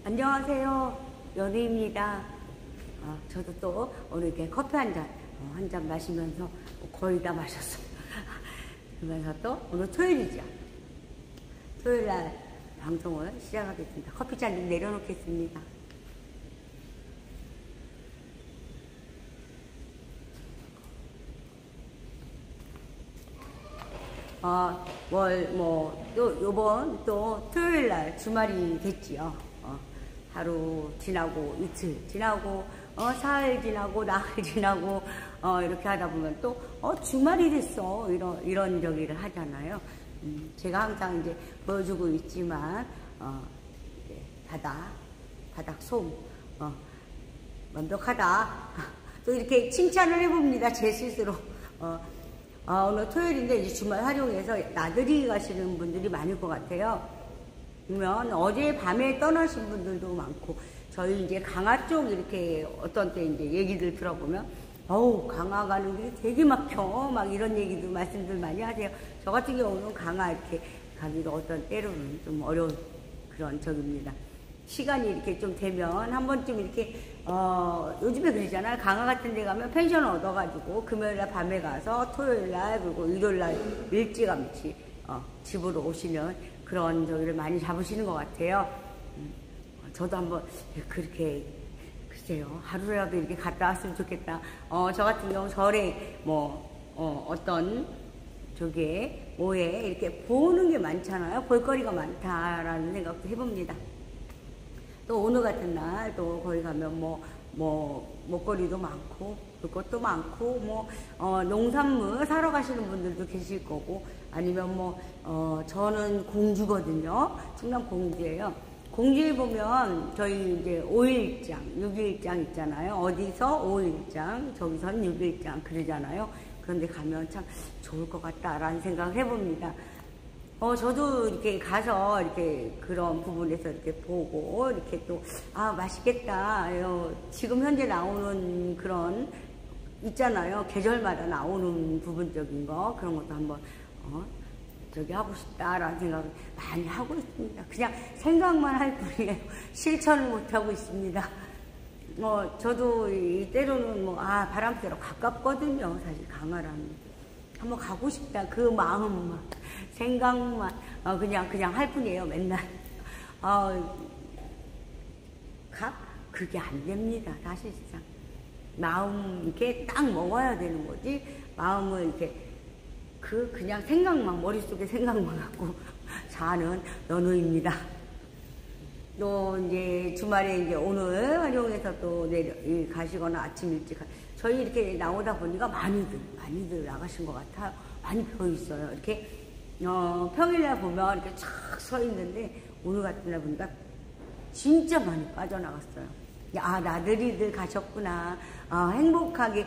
안녕하세요. 연희입니다. 저도 또 오늘 이렇게 커피 한 잔 마시면서 거의 다 마셨어요. 그러면서 또 오늘 토요일이죠. 토요일 날 방송을 시작하겠습니다. 커피 잔 좀 내려놓겠습니다. 요번 또 토요일 날 주말이 됐지요. 하루 지나고 이틀 지나고 사흘 지나고 나흘 지나고 이렇게 하다 보면 또 주말이 됐어 이런 저기를 하잖아요. 제가 항상 이제 보여주고 있지만 바닥 솜 완벽하다 또 이렇게 칭찬을 해봅니다. 제 스스로. 오늘 토요일인데 이제 주말 활용해서 나들이 가시는 분들이 많을 것 같아요. 보면 어제 밤에 떠나신 분들도 많고, 저희 이제 강화 쪽 이렇게 어떤 때 이제 얘기들 들어보면, 강화 가는 길이 되게 막혀. 막 이런 얘기도 말씀들 많이 하세요. 저 같은 경우는 강화 이렇게 가기도 어떤 때로는 좀 어려운 그런 적입니다. 시간이 이렇게 좀 되면 한 번쯤 이렇게, 요즘에 그러잖아요. 강화 같은 데 가면 펜션을 얻어가지고 금요일날 밤에 가서 토요일날 그리고 일요일날 일찌감치, 집으로 오시는 그런 저기를 많이 잡으시는 것 같아요. 저도 한번 그렇게 글쎄요 하루라도 이렇게 갔다 왔으면 좋겠다. 저 같은 경우 절에 어떤 저기에 뭐에 이렇게 보는 게 많잖아요. 볼거리가 많다라는 생각도 해봅니다. 또 오늘 같은 날 또 거기 가면 먹거리도 많고 볼 것도 많고 농산물 사러 가시는 분들도 계실 거고, 아니면 저는 공주거든요. 충남 공주예요. 공주에 보면 저희 이제 5일장, 6일장 있잖아요. 어디서 5일장, 저기선 6일장 그러잖아요. 그런데 가면 참 좋을 것 같다라는 생각을 해봅니다. 저도 이렇게 가서 이렇게 그런 부분에서 이렇게 보고 이렇게 또 맛있겠다. 지금 현재 나오는 그런 있잖아요. 계절마다 나오는 부분적인 거 그런 것도 한번 저기 하고 싶다라는 생각을 많이 하고 있습니다. 그냥 생각만 할 뿐이에요. 실천을 못 하고 있습니다. 저도 때로는 바람대로 가깝거든요. 사실 강화라는. 한번 가고 싶다. 그 마음만, 생각만, 그냥 할 뿐이에요. 맨날. 그게 안 됩니다. 사실상. 마음 이렇게 딱 먹어야 되는 거지. 마음을 이렇게, 그냥 생각만, 머릿속에 생각만 갖고 사는 연우입니다. 또 이제 주말에 이제 오늘 활용해서 또 가시거나 아침 일찍 저희 이렇게 나오다 보니까 많이들 나가신 것 같아요. 많이 펴 있어요. 이렇게 평일날 보면 이렇게 쫙 서 있는데 오늘 같은 날 보니까 진짜 많이 빠져나갔어요. 나들이들 가셨구나. 행복하게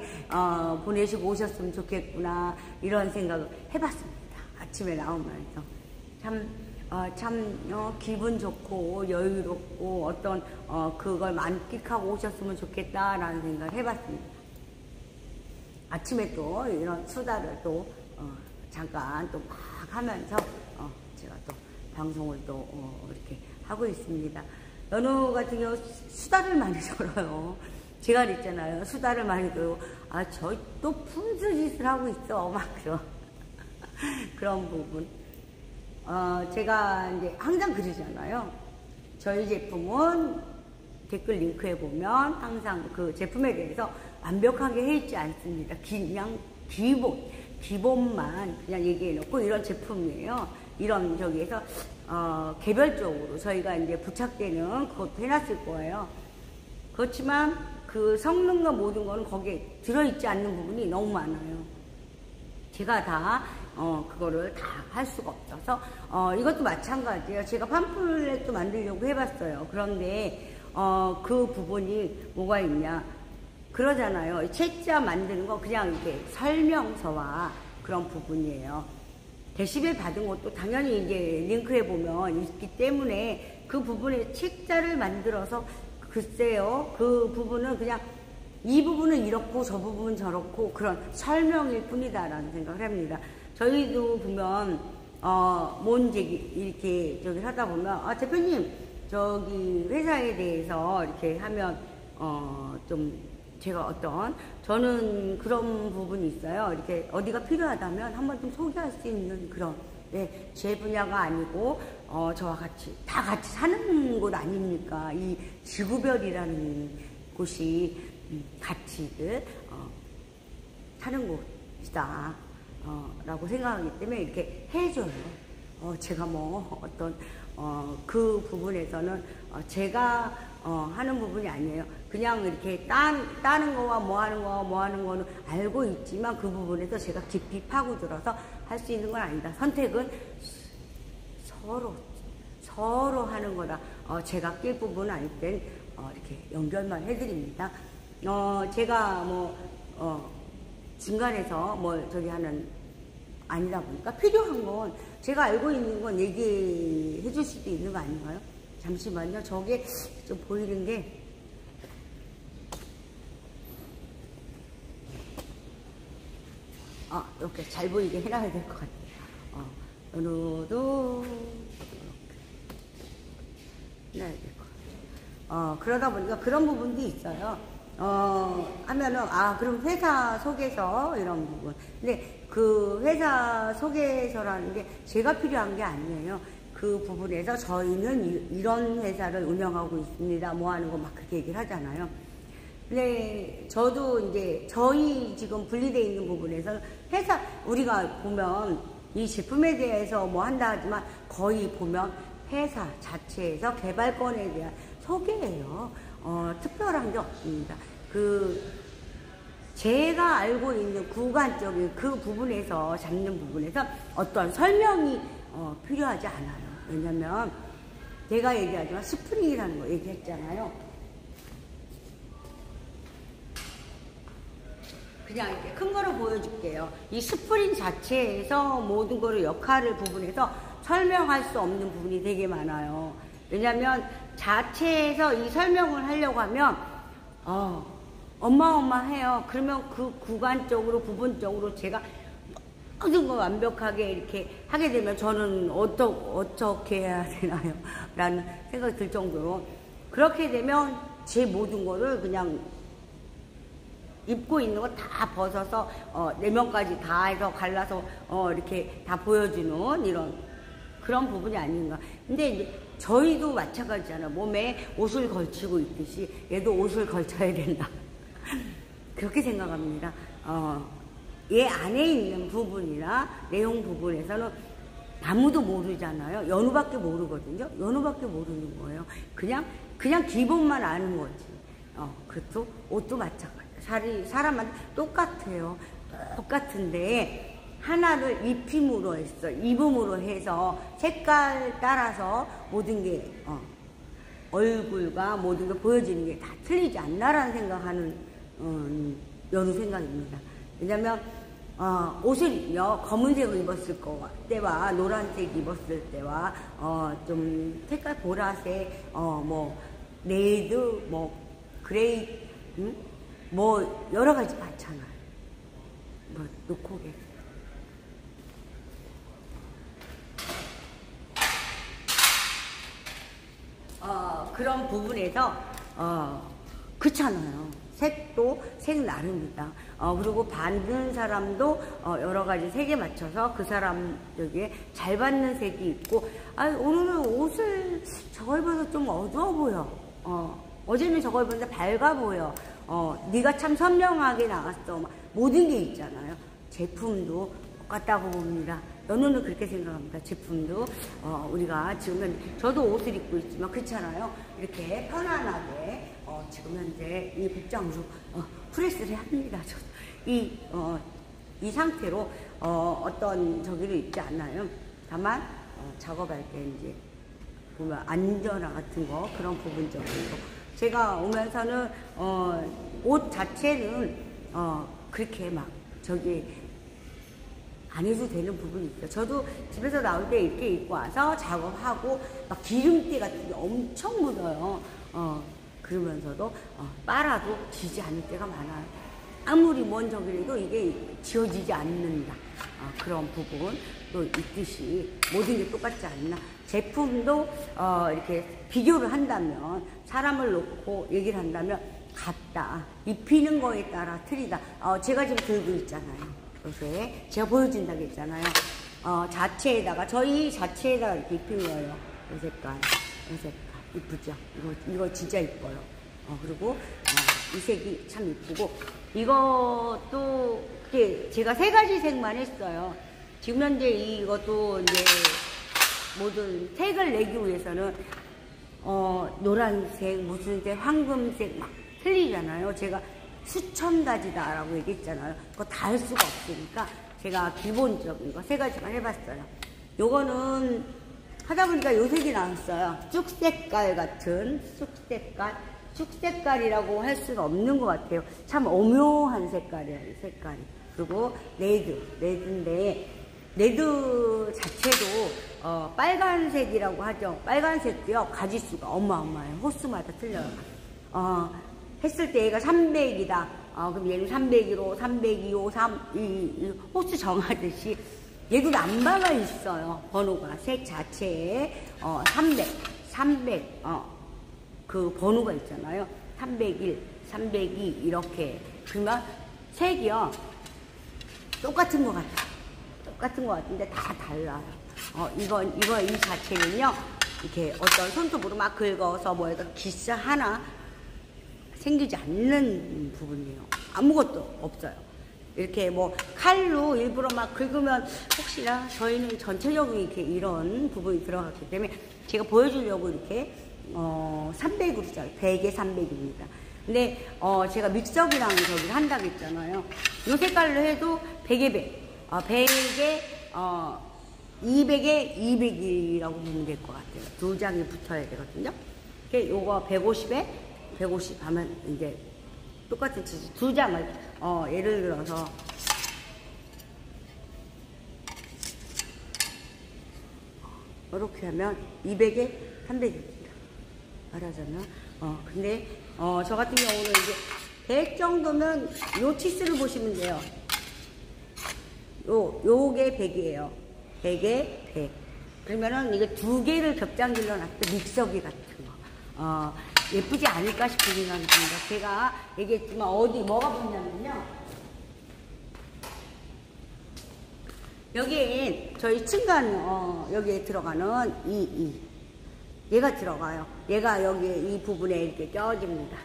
보내시고 오셨으면 좋겠구나. 이런 생각을 해봤습니다. 아침에 나오면서 참 기분 좋고 여유롭고 어떤 그걸 만끽하고 오셨으면 좋겠다라는 생각을 해봤습니다. 아침에 또 이런 수다를 또 잠깐 또 막 하면서 제가 또 방송을 또 이렇게 하고 있습니다. 연우 같은 경우 수다를 많이 들어요. 제가 그랬잖아요. 수다를 많이 들고 저 또 푼수짓을 하고 있어. 막 그런 부분. 제가 이제 항상 그러잖아요. 저희 제품은 댓글 링크에 보면 항상 그 제품에 대해서 완벽하게 해 있지 않습니다. 그냥 기본만 그냥 얘기해 놓고 이런 제품이에요. 이런 저기에서 개별적으로 저희가 이제 부착되는 그것도 해놨을 거예요. 그렇지만 그 성능과 모든 거는 거기에 들어있지 않는 부분이 너무 많아요. 제가 다 그거를 다 할 수가 없어서 이것도 마찬가지예요. 제가 팜플렛도 만들려고 해봤어요. 그런데 그 부분이 뭐가 있냐 그러잖아요. 책자 만드는 거 그냥 이렇게 설명서와 그런 부분이에요. 데시벨 받은 것도 당연히 이제 링크에 보면 있기 때문에 그 부분에 책자를 만들어서 글쎄요. 그 부분은 그냥 이 부분은 이렇고 저 부분은 저렇고 그런 설명일 뿐이다라는 생각을 합니다. 저희도 보면 뭔 이렇게 저기 하다 보면 대표님 저기 회사에 대해서 이렇게 하면 좀 제가 저는 그런 부분이 있어요. 이렇게 어디가 필요하다면 한번 좀 소개할 수 있는 그런, 네, 제 분야가 아니고 저와 같이 다 같이 사는 곳 아닙니까? 이 지구별이라는 곳이 같이들 사는 곳이다 라고 생각하기 때문에 이렇게 해줘요. 제가 뭐 그 부분에서는 제가 하는 부분이 아니에요. 그냥 이렇게 따는 거와 뭐 하는 거는 알고 있지만 그 부분에서 제가 깊이 파고들어서 할 수 있는 건 아니다. 선택은 서로 하는 거다. 제가 낄 부분은 아닐 땐 이렇게 연결만 해드립니다. 제가 중간에서 저기 하는 아니다 보니까 필요한 건 제가 알고 있는 건 얘기해 줄 수도 있는 거 아닌가요? 잠시만요. 저게 좀 보이는 게 이렇게 잘 보이게 해놔야 될 것 같아요. 어느도 이렇게 해놔야 될 것 같아요. 그러다 보니까 그런 부분도 있어요. 하면은 그럼 회사 속에서 이런 부분. 근데 그 회사 속에서라는 게 제가 필요한 게 아니에요. 그 부분에서 저희는 이런 회사를 운영하고 있습니다. 뭐 하는 거 막 그렇게 얘기를 하잖아요. 근데 저도 이제 저희 지금 분리되어 있는 부분에서 회사, 우리가 보면 이 제품에 대해서 뭐 한다 하지만 거의 보면 회사 자체에서 개발권에 대한 소개예요. 특별한 게 없습니다. 제가 알고 있는 구간적인 그 부분에서 잡는 부분에서 어떤 설명이 필요하지 않아요. 왜냐면 제가 얘기하지만 스프링이라는 거 얘기했잖아요. 그냥 이렇게 큰 거로 보여줄게요. 이 스프링 자체에서 모든 거를 역할을 부분에서 설명할 수 없는 부분이 되게 많아요. 왜냐면 자체에서 이 설명을 하려고 하면 어마어마해요. 그러면 그 구간적으로 부분적으로 제가 모든 거 완벽하게 이렇게 하게 되면 저는 어떻게 해야 되나요? 라는 생각이 들 정도로 그렇게 되면 제 모든 거를 그냥 입고 있는 거 다 벗어서 내면까지 다 해서 갈라서 이렇게 다 보여주는 이런 그런 부분이 아닌가. 근데 이제 저희도 마찬가지잖아요. 몸에 옷을 걸치고 있듯이 얘도 옷을 걸쳐야 된다. 그렇게 생각합니다. 얘 안에 있는 부분이나 내용 부분에서는 아무도 모르잖아요. 연우밖에 모르거든요. 연우밖에 모르는 거예요. 그냥 기본만 아는 거지. 그것도 옷도 마찬가지. 사람한테 똑같아요. 똑같은데 하나를 입음으로 해서 색깔 따라서 모든 게 얼굴과 모든 게 보여지는 게 다 틀리지 않나라는 생각하는 연우 생각입니다. 왜냐면 옷을요 검은색을 입었을 때와 노란색 입었을 때와 좀 색깔 보라색 뭐 레드 뭐 그레이 뭐 여러 가지 많잖아요. 뭐 놓고 계세요. 그런 부분에서 그렇잖아요. 색도 색 나름이다. 그리고 받는 사람도 여러 가지 색에 맞춰서 그 사람 여기에 잘 받는 색이 있고 오늘은 옷을 저거 입어서 좀 어두워 보여. 어제는 저거 입었는데 밝아 보여. 네가 참 선명하게 나왔어. 모든 게 있잖아요. 제품도 똑같다고 봅니다. 연우는 그렇게 생각합니다. 제품도 우리가 지금 저도 옷을 입고 있지만 그렇잖아요. 이렇게 편안하게 지금 현재 이 복장으로 프레스를 합니다. 저도 이 상태로 어떤 저기를 입지 않아요. 다만 작업할 때 이제 보면 안전화 같은 거 그런 부분적인 거 제가 오면서는 옷 자체는 그렇게 막 저기 안 해도 되는 부분이 있어요. 저도 집에서 나올 때 이렇게 입고 와서 작업하고 막 기름때 같은 게 엄청 묻어요. 그러면서도 빨아도 지지 않을 때가 많아요. 아무리 먼 저기라도 이게 지워지지 않는다. 그런 부분도 있듯이 모든 게 똑같지 않나. 제품도 이렇게 비교를 한다면, 사람을 놓고 얘기를 한다면 같다. 입히는 거에 따라 틀리다. 제가 지금 들고 있잖아요. 요새 제가 보여준다고 했잖아요. 자체에다가, 저희 자체에다가 이렇게 입힌 거예요. 이 색깔, 이 색깔. 이쁘죠? 이거 진짜 이뻐요. 그리고 이 색이 참 이쁘고, 이것도 제가 3가지 색만 했어요. 지금 현재 이것도 이제 모든 색을 내기 위해서는 노란색, 무슨 색, 황금색 막 틀리잖아요. 제가 수천 가지다라고 얘기했잖아요. 그거 다 할 수가 없으니까 제가 기본적인 거 3가지만 해봤어요. 요거는 하다 보니까 요 색이 나왔어요. 쑥색깔 같은 쑥색깔이라고 할 수는 없는 것 같아요. 참 오묘한 색깔이에요, 이 색깔이. 그리고 레드인데, 레드 자체도 빨간색이라고 하죠. 빨간색도요, 가지수가 어마어마해요. 호수마다 틀려요. 했을 때 얘가 300이다. 그럼 얘는 301호, 302호, 3, 호수 정하듯이 얘도 남바가 있어요. 번호가 색 자체에 300 그 번호가 있잖아요. 301, 302 이렇게. 그러면 색이요 똑같은 것 같아요. 똑같은 것 같은데 다 달라요. 이 자체는요, 이렇게 어떤 손톱으로 막 긁어서 뭐 해서 기스 하나 생기지 않는 부분이에요. 아무것도 없어요. 이렇게 뭐 칼로 일부러 막 긁으면 혹시나, 저희는 전체적으로 이렇게 이런 부분이 들어갔기 때문에 제가 보여주려고 이렇게 300으로 시작, 100에 300입니다. 근데 제가 믹서기랑 저기를 한다고 했잖아요. 이 색깔로 해도 100에 100, 100에 200에 200이라고 보면 될 것 같아요. 2장이 붙어야 되거든요. 요거 150에 150 하면 이제 똑같은 치즈 2장을 예를 들어서 이렇게 하면 200에 300입니다. 말하자면 근데 저 같은 경우는 이제 100 정도면 요 치수를 보시면 돼요. 요게 100이에요. 100에 100. 그러면은 이게 2개를 겹장질러 놨을 믹서기 같은 거. 예쁘지 않을까 싶은 생각이 듭니다. 제가 얘기했지만 뭐가 붙냐면요. 여기에 저희 층간, 여기에 들어가는 얘가 들어가요. 얘가 여기에 이 부분에 이렇게 껴집니다.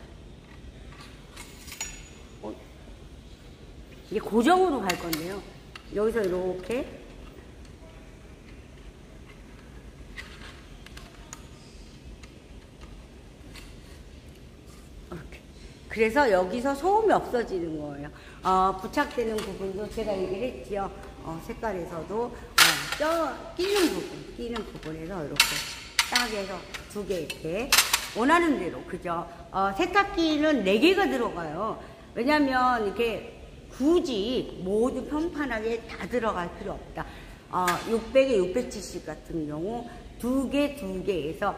이게 고정으로 갈 건데요. 여기서 이렇게 그래서 여기서 소음이 없어지는 거예요. 부착되는 부분도 제가 얘기를 했지요. 색깔에서도 끼는 부분에서 이렇게 딱 해서 2개 이렇게 원하는 대로, 그죠? 세탁기는 4개가 들어가요. 왜냐면 이렇게 굳이 모두 평판하게 다 들어갈 필요 없다. 600에 670 같은 경우 2개에서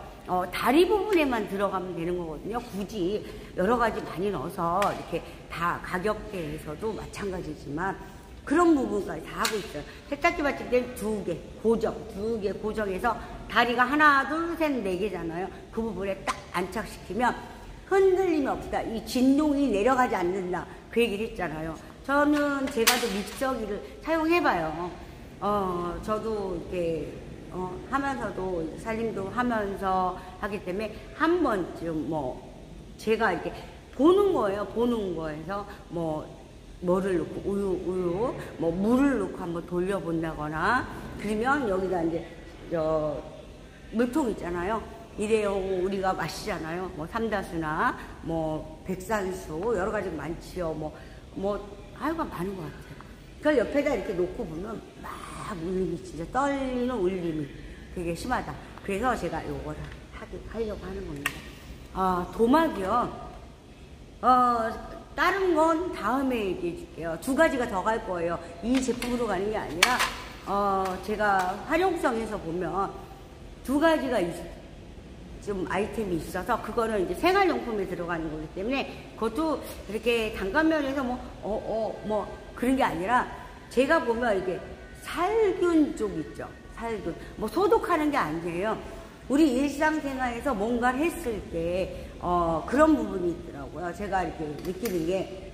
다리 부분에만 들어가면 되는 거거든요. 굳이 여러 가지 많이 넣어서 이렇게 다 가격대에서도 마찬가지지만 그런 부분까지 다 하고 있어요. 세탁기 받칠 때는 2개 고정해서 다리가 하나, 둘, 셋, 4개잖아요. 그 부분에 딱 안착시키면 흔들림이 없다. 이 진동이 내려가지 않는다. 그 얘기를 했잖아요. 저는 제가도 믹서기를 사용해봐요. 저도 이렇게 하면서도 살림도 하면서 하기 때문에 한 번쯤 제가 이렇게 보는 거예요. 보는 거에서 뭐를 넣고 우유 물을 넣고 한번 돌려본다거나, 그러면 여기다 이제 물통 있잖아요. 일회용 우리가 마시잖아요. 삼다수나 백산수 여러 가지 많지요. 하여간 많은 것 같아요. 그걸 옆에다 이렇게 놓고 보면 막 울림이, 진짜 떨리는 울림이 되게 심하다. 그래서 제가 요거를 하려고 하는 겁니다. 도막이요. 다른 건 다음에 얘기해 줄게요. 2가지가 더 갈 거예요. 이 제품으로 가는 게 아니라, 제가 활용성에서 보면 2가지가 좀 아이템이 있어서, 그거는 이제 생활용품에 들어가는 거기 때문에, 그것도 이렇게 단가면에서 그런 게 아니라, 제가 보면 이게 살균 쪽 있죠. 살균, 뭐 소독하는 게 아니에요. 우리 일상생활에서 뭔가를 했을 때 그런 부분이 있더라고요. 제가 이렇게 느끼는 게,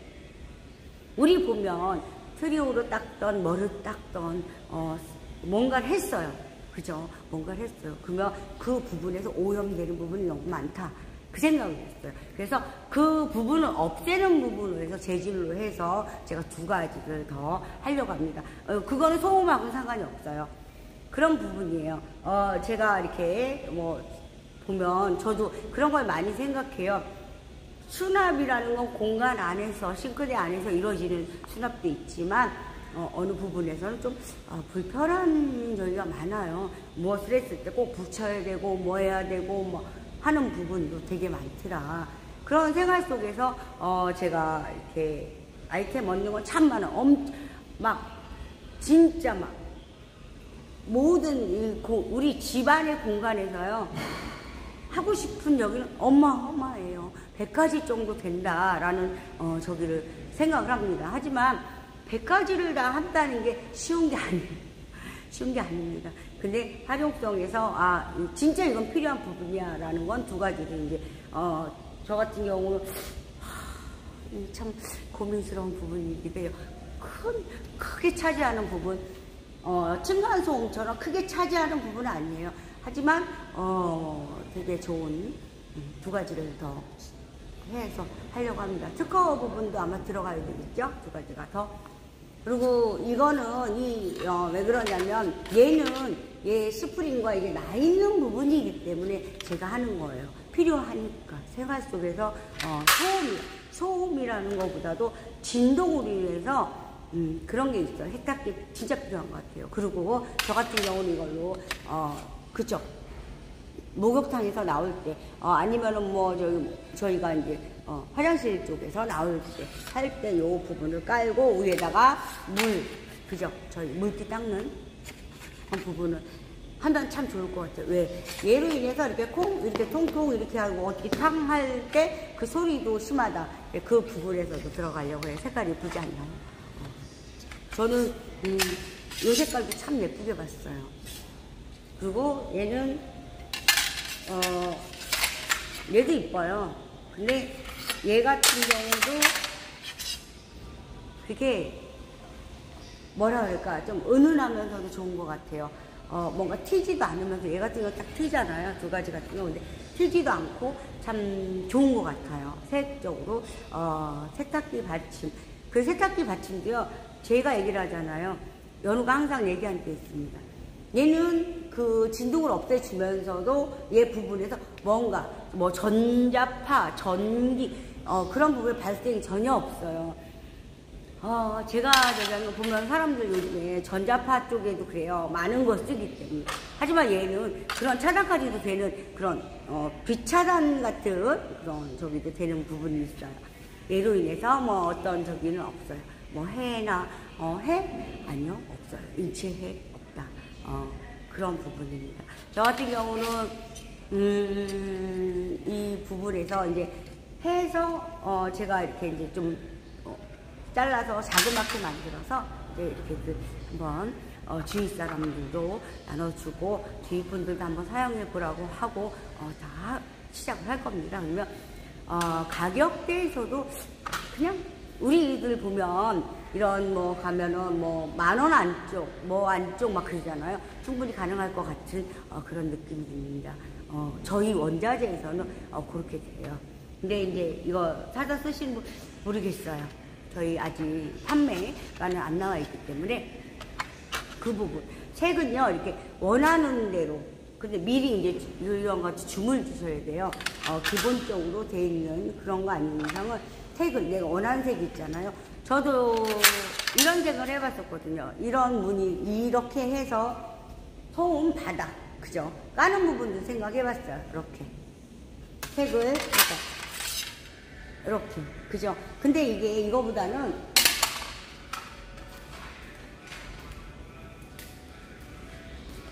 우리 보면 트리오를 닦던 뭐를 닦던 뭔가를 했어요. 그죠? 뭔가를 했어요. 그러면 그 부분에서 오염되는 부분이 너무 많다. 그 생각을 했어요. 그래서 그 부분을 없애는 부분으로 해서 재질로 해서 제가 2가지를 더 하려고 합니다. 그거는 소음하고는 상관이 없어요. 그런 부분이에요. 제가 이렇게 뭐 보면 저도 그런 걸 많이 생각해요. 수납이라는 건 공간 안에서, 싱크대 안에서 이루어지는 수납도 있지만 어느 부분에서는 좀 불편한 저희가 많아요. 무엇을 했을 때 꼭 붙여야 되고 뭐 해야 되고 뭐 하는 부분도 되게 많더라. 그런 생활 속에서 제가 이렇게 아이템 얻는 건 참 많아. 막 진짜 막 모든 우리 집안의 공간에서요, 하고 싶은 여기는 어마어마해요. 100가지 정도 된다라는 저기를 생각을 합니다. 하지만 100가지를 다 한다는 게 쉬운 게 아니에요. 쉬운 게 아닙니다. 근데 활용성에서 진짜 이건 필요한 부분이야 라는 건 2가지를 이제 저 같은 경우는 참 고민스러운 부분이기도 해요. 크게 차지하는 부분, 층간소음처럼 크게 차지하는 부분은 아니에요. 하지만 되게 좋은 2가지를 더 해서 하려고 합니다. 특허 부분도 아마 들어가야 되겠죠? 2가지가 더. 그리고 이거는 왜 그러냐면 얘 스프링과 이게 나 있는 부분이기 때문에 제가 하는 거예요. 필요하니까. 생활 속에서 소음이라는 것보다도 진동으로 인해서 그런 게 있어요. 세탁기 진짜 필요한 것 같아요. 그리고 저 같은 경우는 이걸로 그죠? 목욕탕에서 나올 때 아니면은 뭐 저희가 이제 화장실 쪽에서 나올 때 할 때 요 부분을 깔고 위에다가 그죠? 저희 물기 닦는 부분을 하면 참 좋을 것 같아요. 왜? 얘로 인해서 이렇게 이렇게 통통 이렇게 하고 어떻게 탕 할 때 그 소리도 심하다. 그 부분에서도 들어가려고 해요. 색깔이 예쁘지 않나요? 저는 요 색깔도 참 예쁘게 봤어요. 그리고 얘는 얘도 이뻐요. 근데 얘 같은 경우도 그게 뭐라 그럴까, 좀 은은하면서도 좋은 것 같아요. 뭔가 튀지도 않으면서, 얘 같은 경우 딱 튀잖아요. 2가지 같은 경우. 근데 튀지도 않고 참 좋은 것 같아요. 색적으로. 세탁기 받침. 그 세탁기 받침도요, 제가 얘기를 하잖아요. 연우가 항상 얘기하는 게 있습니다. 얘는 그 진동을 없애주면서도 얘 부분에서 뭔가 뭐 전자파, 전기 그런 부분에 발생이 전혀 없어요. 제가 보면 사람들 요즘에 전자파 쪽에도 그래요. 많은 걸 쓰기 때문에. 하지만 얘는 그런 차단까지도 되는 그런 비차단 같은 그런 저기도 되는 부분이 있어요. 얘로 인해서 뭐 어떤 저기는 없어요. 뭐 해나 해? 아니요, 없어요. 인체해 없다. 그런 부분입니다. 저 같은 경우는 이 부분에서 이제 해서 제가 이렇게 이제 좀 잘라서 자그맣게 만들어서 이제 이렇게 한번 주위 사람들도 나눠주고 주위 분들도 한번 사용해 보라고 하고 다 시작을 할 겁니다. 그러면 가격대에서도 그냥 우리들 보면 이런 뭐 가면은 뭐 10,000원 안쪽 뭐 안쪽 막 그러잖아요. 충분히 가능할 것 같은 그런 느낌이 듭니다. 저희 원자재에서는 그렇게 돼요. 근데 이제 이거 사다 쓰시는 분 모르겠어요. 저희 아직 판매가는 안 나와 있기 때문에 그 부분. 색은요, 이렇게 원하는 대로. 근데 미리 이제 이런 같이 주문을 주셔야 돼요. 기본적으로 돼 있는 그런 거 아닌 이상은 색을 내가 원하는 색이 있잖아요. 저도 이런 색을 해봤었거든요. 이런 무늬, 이렇게 해서 소음 바다. 그죠? 까는 부분도 생각해봤어요. 이렇게. 색을 해서. 이렇게. 그죠? 근데 이게 이거보다는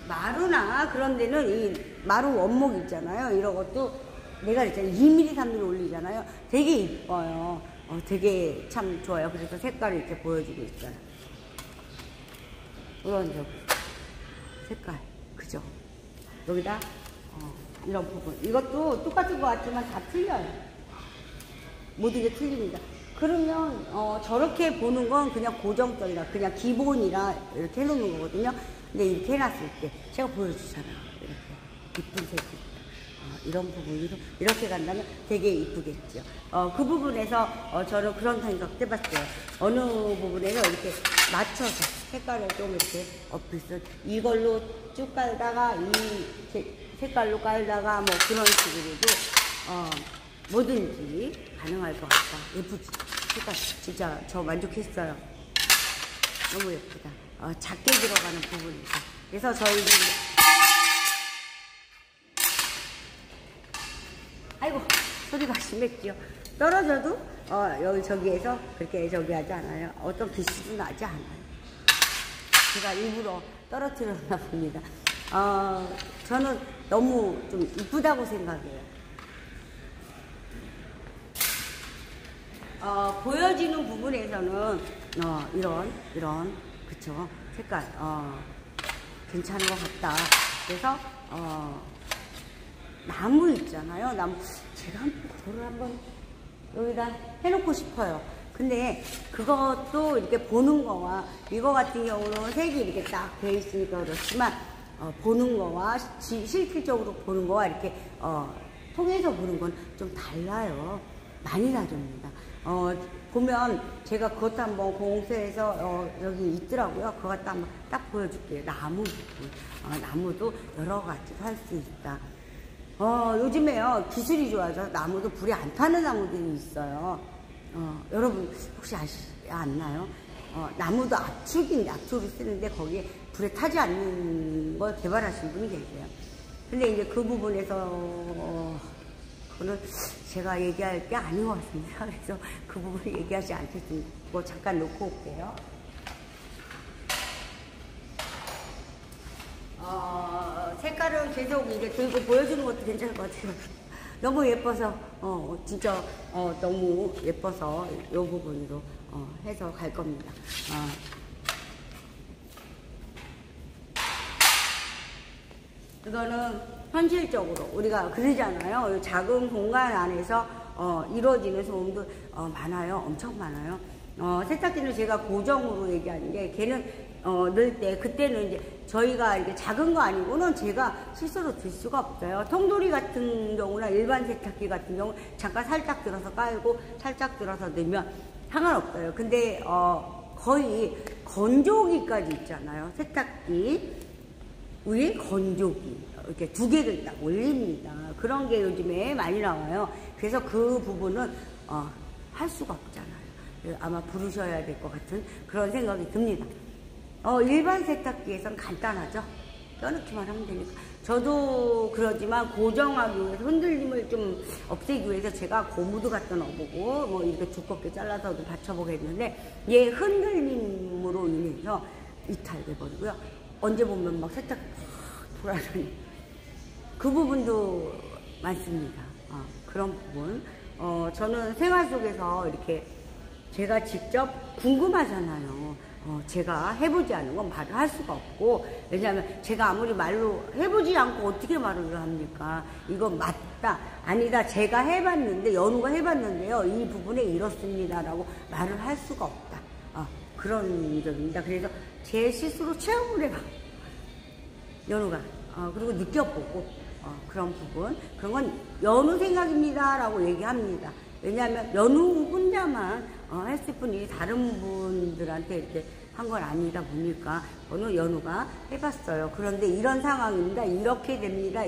마루나 그런 데는 이 마루 원목 있잖아요. 이런 것도 내가 그랬잖아요. 2mm, 3mm 올리잖아요. 되게 이뻐요. 되게 참 좋아요. 그래서 색깔을 이렇게 보여주고 있어요. 이런 저 색깔. 그죠? 여기다, 이런 부분. 이것도 똑같은 것 같지만 다 틀려요. 모든 게 틀립니다. 그러면, 저렇게 보는 건 그냥 고정적이라, 그냥 기본이라 이렇게 해놓는 거거든요. 근데 이렇게 해놨을 때, 제가 보여주잖아요. 이렇게. 이쁜 색이. 이런 부분으로 이렇게 간다면 되게 이쁘겠죠. 그 부분에서 저는 그런 생각 해봤어요. 어느 부분에서 이렇게 맞춰서 색깔을 좀 이렇게 어플스 이걸로 쭉 깔다가 이 색깔로 깔다가 뭐 그런 식으로도 뭐든지 가능할 것 같다. 예쁘지? 색깔 진짜 저 만족했어요. 너무 예쁘다. 작게 들어가는 부분이다. 그래서 저희 아이고 소리가 심했죠. 떨어져도 여기 저기에서 그렇게 저기 하지 않아요. 어떤 기스도 나지 않아요. 제가 일부러 떨어뜨렸나 봅니다. 저는 너무 좀 이쁘다고 생각해요. 보여지는 부분에서는 이런 그쵸 색깔 괜찮은 것 같다. 그래서 나무 있잖아요. 나무 제가 돌을 한번 여기다 해놓고 싶어요. 근데 그것도 이렇게 보는 거와 이거 같은 경우는 색이 이렇게 딱 돼 있으니까 그렇지만 보는 거와 실질적으로 보는 거와 이렇게 통해서 보는 건 좀 달라요. 많이 다릅니다. 보면 제가 그것도 한번 공세에서 여기 있더라고요. 그거 갖다 한번 딱 보여줄게요. 나무 나무도 여러 가지 할 수 있다. 요즘에요 기술이 좋아서 나무도 불이 안 타는 나무들이 있어요. 여러분 혹시 아시나요? 나무도 압축을 쓰는데 거기에 불에 타지 않는 걸 개발하신 분이 계세요. 근데 이제 그 부분에서 그거는 제가 얘기할 게 아닌 것 같습니다. 그래서 그 부분을 얘기하지 않겠습니다. 그거 잠깐 놓고 올게요. 색깔을 계속 이제 들고 보여주는 것도 괜찮을 것 같아요. 너무 예뻐서, 진짜, 너무 예뻐서 이 부분으로, 해서 갈 겁니다. 이거는 현실적으로 우리가 그러잖아요. 작은 공간 안에서, 이루어지는 소음도, 많아요. 엄청 많아요. 세탁기는 제가 고정으로 얘기하는 게, 걔는, 넣을 때, 그때는 이제 저희가 이렇게 작은 거 아니고는 제가 스스로 들 수가 없어요. 통돌이 같은 경우나 일반 세탁기 같은 경우 잠깐 살짝 들어서 깔고 살짝 들어서 넣으면 상관없어요. 근데, 거의 건조기까지 있잖아요. 세탁기 위에 건조기. 이렇게 두 개를 딱 올립니다. 그런 게 요즘에 많이 나와요. 그래서 그 부분은, 할 수가 없잖아요. 아마 부르셔야 될 것 같은 그런 생각이 듭니다. 일반 세탁기에선 간단하죠. 껴넣기만 하면 되니까. 저도 그러지만 고정하기 위해서 흔들림을 좀 없애기 위해서 제가 고무도 갖다 넣어보고 뭐 이렇게 두껍게 잘라서도 받쳐보겠는데 얘 흔들림으로 인해서 이탈돼 버리고요. 언제 보면 막 세탁기 돌아다니 그 부분도 많습니다. 그런 부분. 저는 생활 속에서 이렇게 제가 직접 궁금하잖아요. 제가 해보지 않은 건 말을 할 수가 없고, 왜냐하면 제가 아무리 말로 해보지 않고 어떻게 말을 합니까? 이건 맞다, 아니다, 제가 해봤는데, 연우가 해봤는데요, 이 부분에 이렇습니다라고 말을 할 수가 없다. 그런 점입니다. 그래서 제 스스로 체험을 해봐. 연우가. 그리고 느껴보고, 그런 부분. 그런 건 연우 생각입니다라고 얘기합니다. 왜냐하면 연우 혼자만 했을 뿐이지 다른 분들한테 이렇게 한 건 아니다 보니까 어느 연우가 해봤어요. 그런데 이런 상황입니다. 이렇게 됩니다.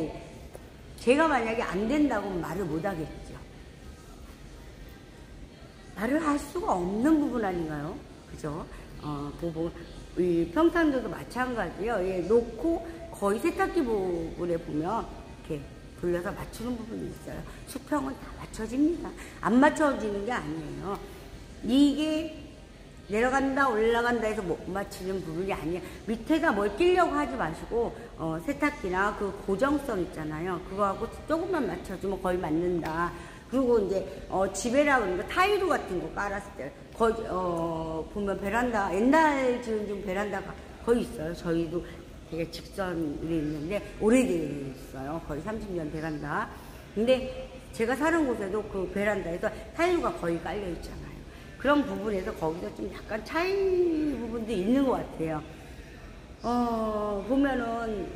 제가 만약에 안 된다고 말을 못 하겠죠. 말을 할 수가 없는 부분 아닌가요? 그죠? 이 평탄도도 마찬가지예요. 예, 놓고 거의 세탁기 부분에 보면 이렇게 돌려서 맞추는 부분이 있어요. 수평은 다 맞춰집니다. 안 맞춰지는 게 아니에요. 이게 내려간다 올라간다 해서 못 맞추는 부분이 아니에요. 밑에다 뭘 끼려고 하지 마시고 세탁기나 그 고정성 있잖아요. 그거하고 조금만 맞춰주면 거의 맞는다. 그리고 이제 집에라 그러니까 타일로 같은 거 깔았을 때 거의 보면 베란다 옛날 지은 좀 베란다가 거의 있어요. 저희도 되게 직선이 있는데 오래됐어요. 거의 30년 베란다. 근데 제가 사는 곳에도 그 베란다에서 타일루가 거의 깔려 있잖아요. 그런 부분에서 거기서 좀 약간 차이 부분도 있는 것 같아요. 보면은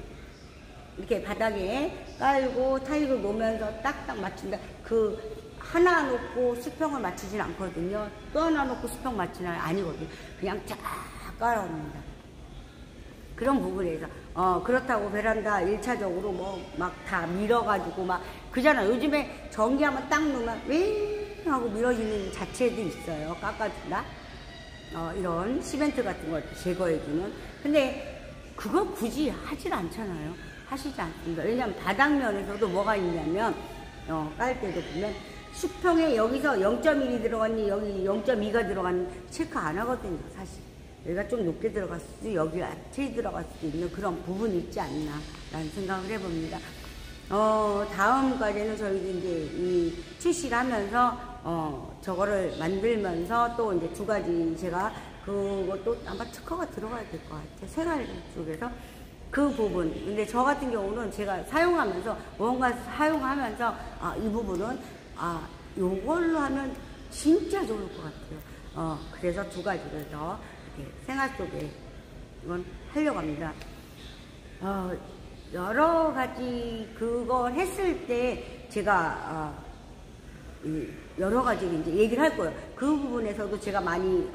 이렇게 바닥에 깔고 타일을 놓으면서 딱딱 맞춘다. 그 하나 놓고 수평을 맞추진 않거든요. 또 하나 놓고 수평 맞추는 아니거든요. 그냥 쫙 깔아옵니다. 그런 부분에서 그렇다고 베란다 1차적으로 뭐 막 다 밀어가지고 막 그잖아. 요즘에 전기하면 딱 놓으면 윙 하고 밀어지는 자체도 있어요. 깎아준다. 이런 시멘트 같은 걸 제거해주는. 근데 그거 굳이 하질 않잖아요. 하시지 않습니다. 왜냐면 바닥면에서도 뭐가 있냐면 깔 때도 보면 수평에 여기서 0.1이 들어갔니 여기 0.2가 들어갔니 체크 안 하거든요. 사실 여기가 좀 높게 들어갈 수도 여기 앞에 들어갈 수도 있는 그런 부분이 있지 않나 라는 생각을 해봅니다. 다음 과제는 저희도 이제 이 출시를 하면서 저거를 만들면서 또 이제 두 가지 제가 그것도 아마 특허가 들어가야 될 것 같아요. 생활 쪽에서 그 부분. 근데 저 같은 경우는 제가 사용하면서 뭔가 사용하면서 이 부분은 요걸로 하면 진짜 좋을 것 같아요. 그래서 두 가지를 더 이렇게 생활 속에 이건 하려고 합니다. 여러 가지 그걸 했을 때 제가 여러 가지 이제 얘기를 할 거예요. 그 부분에서도 제가 많이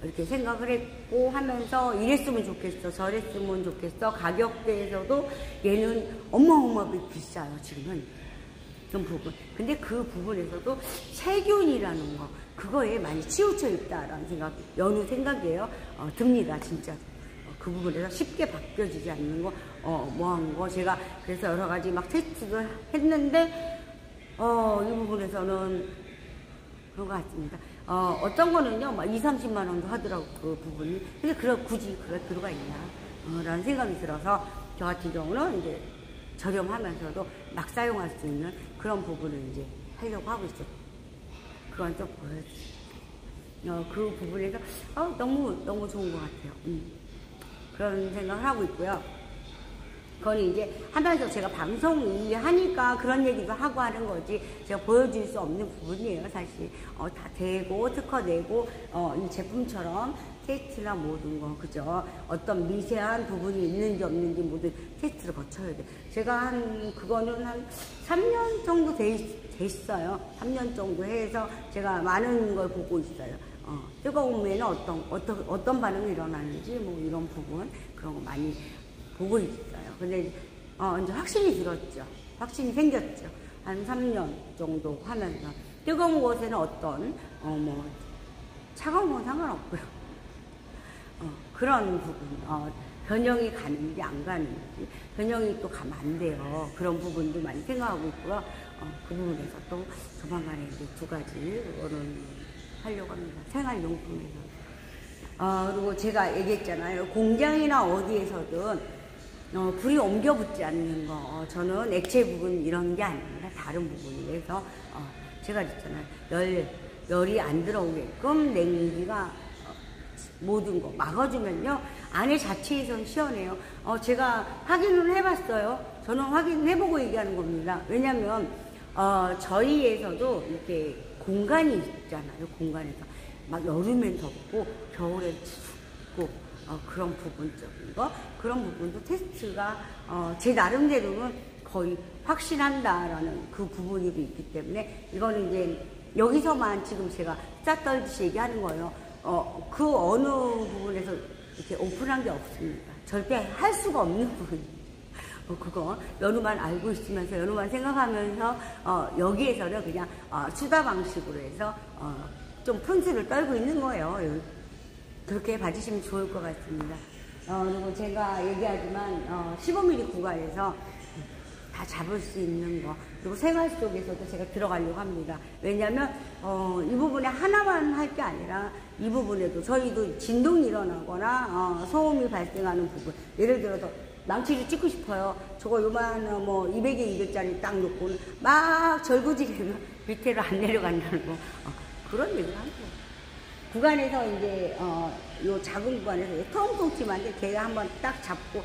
이렇게 생각을 했고 하면서 이랬으면 좋겠어, 저랬으면 좋겠어. 가격대에서도 얘는 어마어마하게 비싸요, 지금은. 좀 부분. 근데 그 부분에서도 세균이라는 거, 그거에 많이 치우쳐 있다라는 생각, 여느 생각이에요. 듭니다, 진짜. 그 부분에서 쉽게 바뀌어지지 않는 거, 뭐 한 거. 제가 그래서 여러 가지 막 테스트를 했는데, 이 부분에서는 그런 것 같습니다. 어떤 거는요, 막 2, 30만 원도 하더라고, 그 부분이. 근데 굳이 그럴 필요가 있나, 라는 생각이 들어서, 저 같은 경우는 이제 저렴하면서도 막 사용할 수 있는 그런 부분을 이제 하려고 하고 있어요. 그건 좀 보여주세요. 그 부분에서, 너무 좋은 것 같아요. 그런 생각을 하고 있고요. 그건 이제 하면서 제가 방송이 하니까 그런 얘기도 하고 하는 거지 제가 보여줄 수 없는 부분이에요. 사실 다 되고 특허되고 이 제품처럼 테스트나 모든 거 그죠. 어떤 미세한 부분이 있는지 없는지 모든 테스트를 거쳐야 돼. 제가 그거는 한 3년 정도 됐어요. 3년 정도 해서 제가 많은 걸 보고 있어요. 뜨거운 면에 어떤 반응이 일어나는지 뭐 이런 부분 그런 거 많이 보고 있어요. 근데 이제 확신이 들었죠. 확신이 생겼죠. 한 3년 정도 하면서 뜨거운 곳에는 뭐 차가운 건 상관없고요. 그런 부분 변형이 가는지 안 가는지 변형이 또 가면 안 돼요. 그런 부분도 많이 생각하고 있고요. 그 부분에서 또 조만간에 이제 두 가지를 하려고 합니다. 생활용품에서. 그리고 제가 얘기했잖아요. 공장이나 어디에서든 불이 옮겨 붙지 않는 거. 저는 액체 부분 이런 게 아닙니다. 다른 부분에서 제가 그랬잖아요. 열이 안 들어오게끔 냉기가 모든 거 막아주면요. 안에 자체에선 시원해요. 제가 확인을 해봤어요. 저는 확인해보고 얘기하는 겁니다. 왜냐면 저희에서도 이렇게 공간이 있잖아요. 공간에서 막 여름엔 덥고 겨울엔 춥고 그런 부분적인 거 그런 부분도 테스트가 제 나름대로는 거의 확신한다라는 그 부분이 있기 때문에 이거는 이제 여기서만 지금 제가 짜 떨듯이 얘기하는 거예요. 그 어느 부분에서 이렇게 오픈한 게 없습니다. 절대 할 수가 없는 부분이에요. 그거 연우만 알고 있으면서 연우만 생각하면서 여기에서는 그냥 수다 방식으로 해서 좀 푼스를 떨고 있는 거예요. 그렇게 봐주시면 좋을 것 같습니다. 그리고 제가 얘기하지만 15mm 구간에서 다 잡을 수 있는 거 그리고 생활 속에서도 제가 들어가려고 합니다. 왜냐하면 이 부분에 하나만 할 게 아니라 이 부분에도 저희도 진동이 일어나거나 소음이 발생하는 부분 예를 들어서 망치를 찍고 싶어요. 저거 요만 뭐 200에 200짜리 딱 놓고는 막 절구지르면 밑으로 안 내려간다는 거 그런 얘기를 하는 거예요. 구간에서 이제 요 작은 구간에서 통통팀한데 걔가 한번 딱 잡고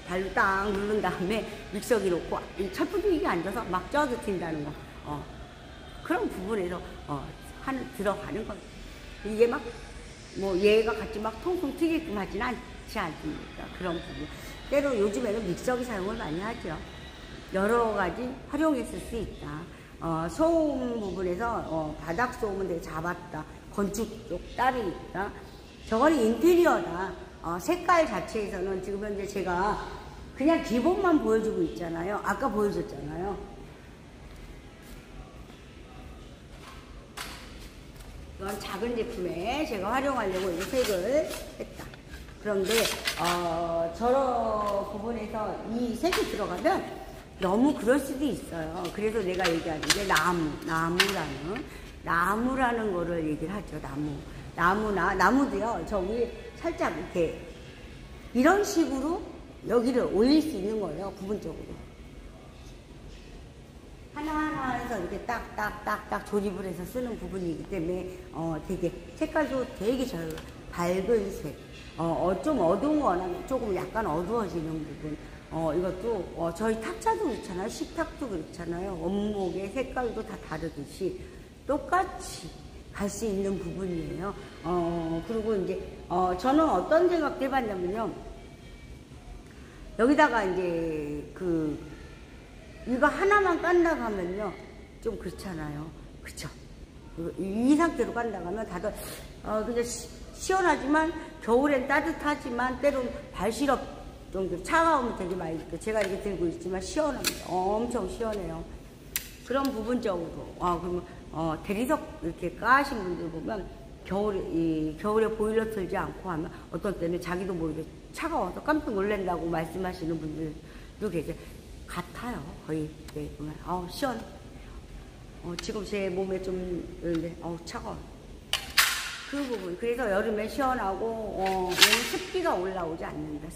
발로 딱 누른 다음에 믹서기 놓고 이 철푸기에 앉아서 막 쪄서 튄다는 거. 그런 부분에서 들어가는 거예요. 이게 막 뭐 얘가 같이 막 통통 튀게끔 하진 않지 않습니까? 그런 부분. 때로 요즘에는 믹서기 사용을 많이 하죠. 여러 가지 활용했을 수 있다. 소음 부분에서 바닥 소음은 되게 잡았다. 건축 쪽 딸이 있다. 저거는 인테리어다. 색깔 자체에서는 지금 현재 제가 그냥 기본만 보여주고 있잖아요. 아까 보여줬잖아요. 이건 작은 제품에 제가 활용하려고 이 색을 했다. 그런데 저런 부분에서 이 색이 들어가면 너무 그럴 수도 있어요. 그래서 내가 얘기하는 게 나무라는 거를 얘기를 하죠. 나무도요. 저기 살짝 이렇게 이런 식으로 여기를 올릴 수 있는 거예요. 부분적으로. 하나하나 해서 이렇게 딱딱딱딱 조립을 해서 쓰는 부분이기 때문에 되게 색깔도 되게 잘 밝은 색, 좀 어두운 거나 조금 약간 어두워지는 부분. 이것도 저희 탁자도 그렇잖아요. 식탁도 그렇잖아요. 원목의 색깔도 다 다르듯이 똑같이 갈 수 있는 부분이에요. 그리고 이제 저는 어떤 생각도 해봤냐면요. 여기다가 이제 이거 하나만 깐다고 하면요. 좀 그렇잖아요. 그쵸? 이 상태로 깐다고 하면 다들, 그냥 시원하지만, 겨울엔 따뜻하지만, 때로는 발시럽 정도 차가우면 되게 많이 있고, 제가 이렇게 들고 있지만 시원합니다. 엄청 시원해요. 그런 부분적으로, 그러면, 대리석 이렇게 까신 분들 보면, 겨울에 보일러 틀지 않고 하면, 어떤 때는 자기도 모르게 차가워서 깜짝 놀란다고 말씀하시는 분들도 계세요. 같아요. 거의. 네, 보면. 시원. 지금 제 몸에 좀, 차가워. 그 부분. 그래서 여름에 시원하고, 얘는 습기가 올라오지 않는다.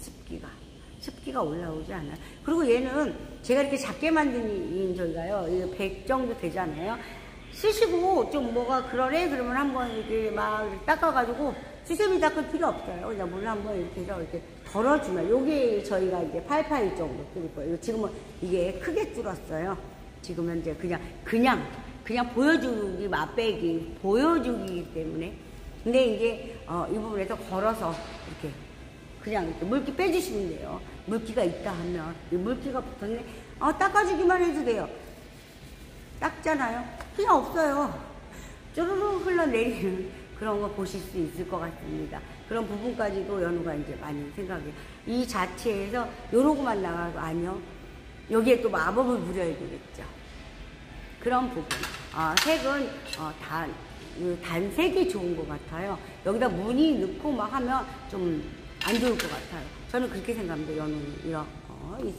습기가 올라오지 않아요. 그리고 얘는 제가 이렇게 작게 만든 저희가요. 100 정도 되잖아요. 쓰시고 좀 뭐가 그러네? 그러면 한번 이렇게 막 닦아가지고 수세미 닦을 필요 없어요. 그냥 물 한번 이렇게 해서 이렇게 덜어주면, 요게 저희가 이제 88 정도 뚫을 거예요. 지금은 이게 크게 뚫었어요. 지금 현재 그냥 보여주기, 맛배기, 보여주기 때문에. 근데 이제, 이 부분에서 걸어서 이렇게 그냥 이렇게 물기 빼주시면 돼요. 물기가 있다 하면, 이 물기가 붙었네. 닦아주기만 해도 돼요. 닦잖아요. 그냥 없어요. 쪼르륵 흘러내리는 그런 거 보실 수 있을 것 같습니다. 그런 부분까지도 연우가 이제 많이 생각해요. 이 자체에서 요러고만 나가도 아니요. 여기에 또 마법을 부려야 되겠죠. 그런 부분. 색은 단색이 좋은 것 같아요. 여기다 무늬 넣고 막 하면 좀 안 좋을 것 같아요. 저는 그렇게 생각합니다. 연우는 이런 이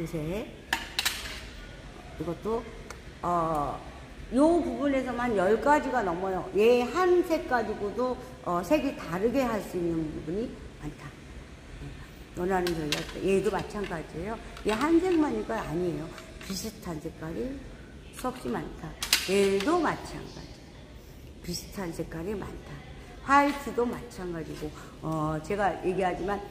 색. 이것도 요 부분에서만 10가지가 넘어요. 얘 한 색 가지고도 색이 다르게 할 수 있는 부분이 많다. 원하는 저희가 얘도 마찬가지예요. 얘 한 색만이가 아니에요. 비슷한 색깔이 수없이 많다. 얘도 마찬가지. 비슷한 색깔이 많다. 화이트도 마찬가지고 제가 얘기하지만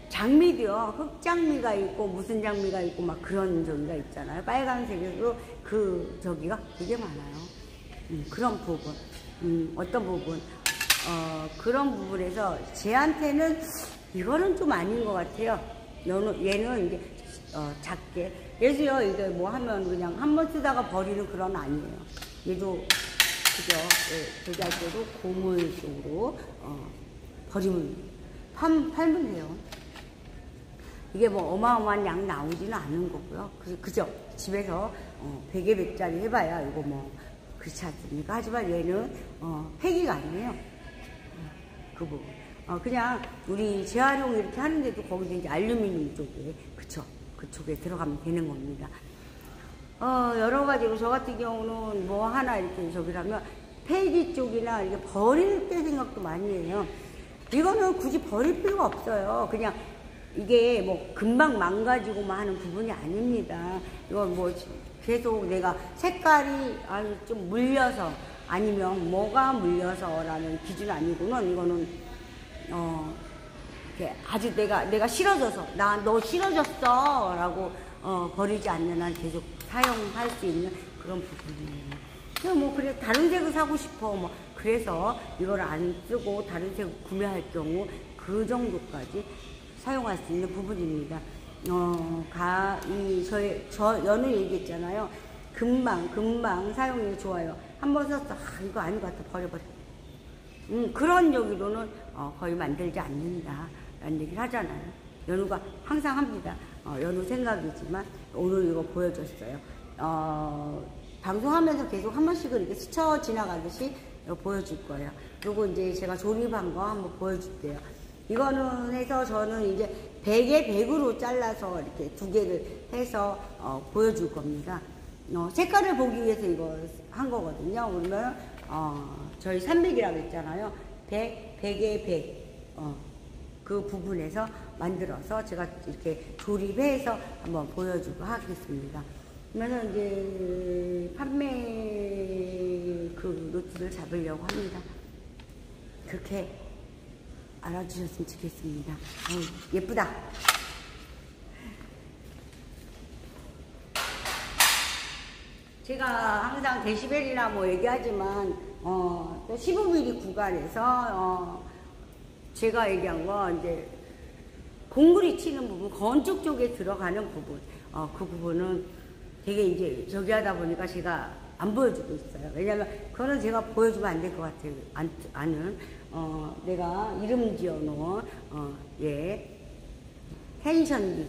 장미도요. 흑장미가 있고 무슨 장미가 있고 막 그런 저기가 있잖아요. 빨간색에도 저기가 되게 많아요. 그런 부분. 어떤 부분. 그런 부분에서 쟤한테는 이거는 좀 아닌 것 같아요. 얘는 이제 작게. 얘도요, 이게 뭐 하면 그냥 한 번 쓰다가 버리는 그런 아니에요. 얘도 그죠. 제기할 때도 고물 쪽으로 버리면 팔면 돼요. 이게 뭐 어마어마한 양 나오지는 않은 거고요. 그죠? 집에서 100에 100짜리 해봐야 이거 뭐 그렇지 않습니까? 하지만 얘는 폐기가 아니에요. 그 부분. 그냥 우리 재활용 이렇게 하는데도 거기서 이제 알루미늄 쪽에 그쪽에 들어가면 되는 겁니다. 여러 가지로 저 같은 경우는 뭐 하나 이렇게 저기라면 폐기 쪽이나 이렇게 버릴 때 생각도 많이 해요. 이거는 굳이 버릴 필요가 없어요. 그냥 이게 뭐 금방 망가지고만 하는 부분이 아닙니다. 이건 뭐 계속 내가 색깔이 좀 물려서 아니면 뭐가 물려서라는 기준 아니고는 이거는 이렇게 아주 내가 싫어져서 너 싫어졌어 라고 버리지 않는 한 계속 사용할 수 있는 그런 부분이에요. 뭐 그래 다른 색을 사고 싶어 뭐 그래서 이걸 안 쓰고 다른 색을 구매할 경우 그 정도까지 사용할 수 있는 부분입니다. 저 연우 얘기했잖아요. 금방 사용이 좋아요. 한번 썼어. 이거 아닌 것 같아. 버려버려. 그런 여기로는 거의 만들지 않는다 라는 얘기를 하잖아요. 연우가 항상 합니다. 연우 생각이지만 오늘 이거 보여줬어요. 방송하면서 계속 한 번씩은 이렇게 스쳐 지나가듯이 보여줄 거예요. 그리고 이제 제가 조립한 거 한번 보여줄게요. 이거는 해서 저는 이제 100에 100으로 잘라서 이렇게 두 개를 해서 보여줄 겁니다. 색깔을 보기 위해서 이거 한 거거든요. 그러면 저희 300이라고 했잖아요. 100에 100 그 부분에서 만들어서 제가 이렇게 조립해서 한번 보여주고 하겠습니다. 그러면 이제 판매 그 노트를 잡으려고 합니다. 그렇게 알아주셨으면 좋겠습니다. 예쁘다. 제가 항상 데시벨이나 뭐 얘기하지만 또 15mm 구간에서 제가 얘기한 건 이제 공구리 치는 부분, 건축 쪽에 들어가는 부분, 그 부분은 되게 이제 저기 하다 보니까 제가 안 보여주고 있어요. 왜냐면 그거는 제가 보여주면 안 될 것 같아요. 내가 이름 지어 놓은 텐션기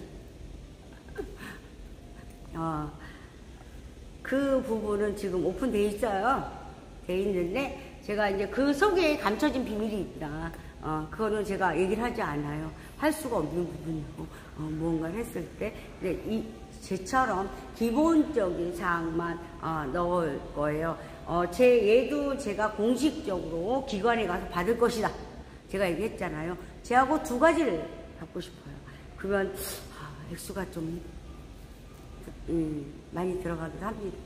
그 부분은 지금 오픈돼 있어요. 돼 있는데 제가 이제 그 속에 감춰진 비밀이 있다. 그거는 제가 얘기를 하지 않아요. 할 수가 없는 부분이고 무언가를 했을 때 쟤처럼 기본적인 사항만 넣을 거예요. 얘도 제가 공식적으로 기관에 가서 받을 것이다. 제가 얘기했잖아요. 쟤하고 두 가지를 받고 싶어요. 그러면 액수가 좀 많이 들어가기도 합니다.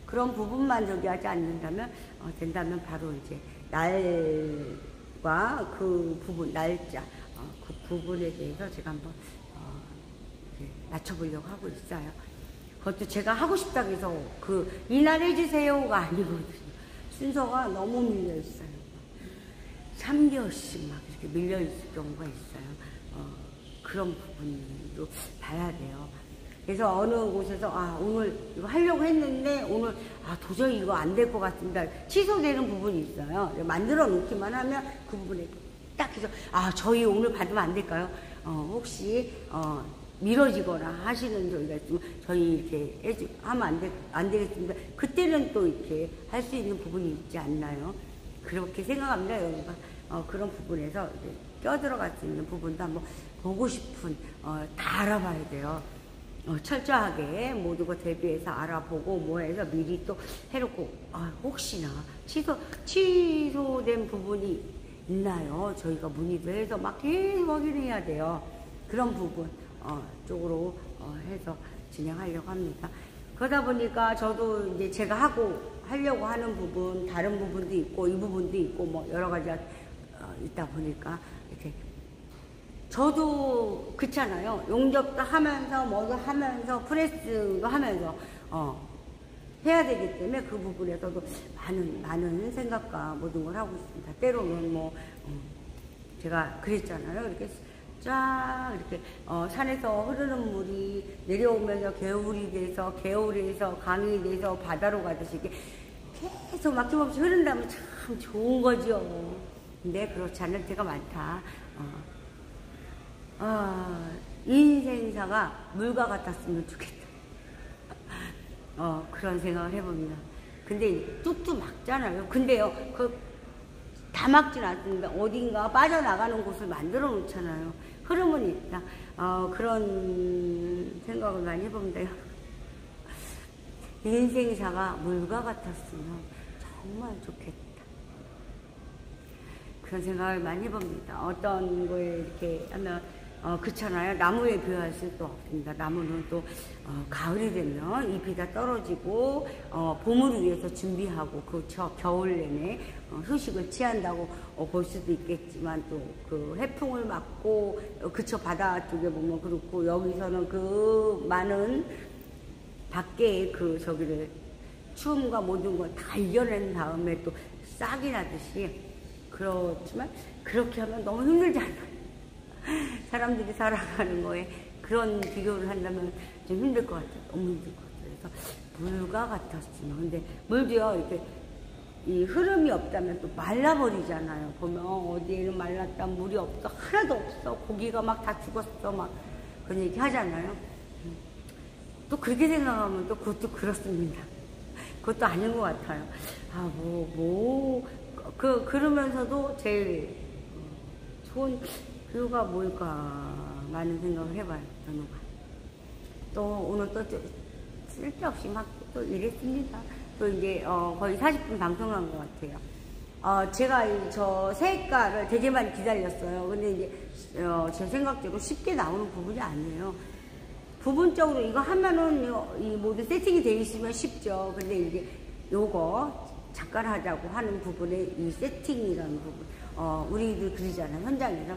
그런 부분만 저기 하지 않는다면 된다면 바로 이제 날과 그 부분, 날짜 그 부분에 대해서 제가 한번 맞춰보려고 하고 있어요. 그것도 제가 하고 싶다고 해서 이날 해주세요가 아니거든요. 순서가 너무 밀려있어요. 3개월씩 막 이렇게 밀려있을 경우가 있어요. 그런 부분도 봐야 돼요. 그래서 어느 곳에서 오늘 이거 하려고 했는데 오늘 도저히 이거 안 될 것 같습니다. 취소되는 부분이 있어요. 만들어 놓기만 하면 그 부분에 딱 해서 저희 오늘 받으면 안 될까요? 혹시 미뤄지거나 하시는 저희가 있으면 저희 이렇게 하면 안 되겠습니다. 그때는 또 이렇게 할 수 있는 부분이 있지 않나요? 그렇게 생각합니다, 여러분. 그런 부분에서 이제 껴들어갈 수 있는 부분도 한번 보고 싶은, 다 알아봐야 돼요. 철저하게 모두 거 대비해서 알아보고 뭐 해서 미리 또 해놓고, 혹시나 취소된 부분이 있나요? 저희가 문의도 해서 막 계속 확인해야 돼요. 그런 부분, 쪽으로 해서 진행하려고 합니다. 그러다 보니까 저도 이제 제가 하려고 하는 부분, 다른 부분도 있고, 이 부분도 있고, 뭐 여러 가지가 있다 보니까 이렇게 저도 그렇잖아요. 용접도 하면서 뭐도 하면서 프레스도 하면서 해야 되기 때문에 그 부분에서도 많은 생각과 모든 걸 하고 있습니다. 때로는 뭐 제가 그랬잖아요. 이렇게 쫙 이렇게 산에서 흐르는 물이 내려오면서 개울에서 강이 돼서 바다로 가듯이 이렇게 계속 막힘없이 흐른다면 참 좋은 거죠. 근데 그렇지 않을 때가 많다. 인생사가 물과 같았으면 좋겠다. 그런 생각을 해봅니다. 근데 뚝뚝 막잖아요. 근데요, 다 막진 않습니다. 어딘가 빠져나가는 곳을 만들어 놓잖아요. 흐름은 있다. 그런 생각을 많이 해봅니다. 인생사가 물과 같았으면 정말 좋겠다. 그런 생각을 많이 해봅니다. 어떤 거에 이렇게 하면 그렇잖아요. 나무에 비할 수도 없습니다. 나무는 또 가을이 되면 잎이 다 떨어지고 봄을 위해서 준비하고 그쵸 겨울 내내 휴식을 취한다고 볼 수도 있겠지만 또 그 해풍을 맞고 그쵸 바다 쪽에 보면 그렇고 여기서는 그 많은 밖에 그 저기를 추움과 모든 걸 다 이겨낸 다음에 또 싹이 나듯이 그렇지만 그렇게 하면 너무 힘들잖아요. 사람들이 살아가는 거에 그런 비교를 한다면 좀 힘들 것 같아요. 너무 힘들 것 같아요. 그래서 물과 같았으면. 근데 물도요, 이렇게 이 흐름이 없다면 또 말라버리잖아요. 보면 어디에는 말랐다, 물이 없어, 하나도 없어, 고기가 막 다 죽었어, 막 그런 얘기 하잖아요. 또 그렇게 생각하면 또 그것도 그렇습니다. 그것도 아닌 것 같아요. 그러면서도 제일 좋은 뷰가 뭘까 많은 생각을 해봐요. 연우가 또 오늘 또 쓸데없이 막 또 이랬습니다. 또 이제 거의 40분 방송한 것 같아요. 제가 저 색깔을 되게 많이 기다렸어요. 근데 이제 제 생각대로 쉽게 나오는 부분이 아니에요. 부분적으로 이거 하면은 이 모든 세팅이 되어 있으면 쉽죠. 근데 이제 요거 작가를 하자고 하는 부분에 이 세팅이라는 부분, 우리들 그러잖아요. 현장에서.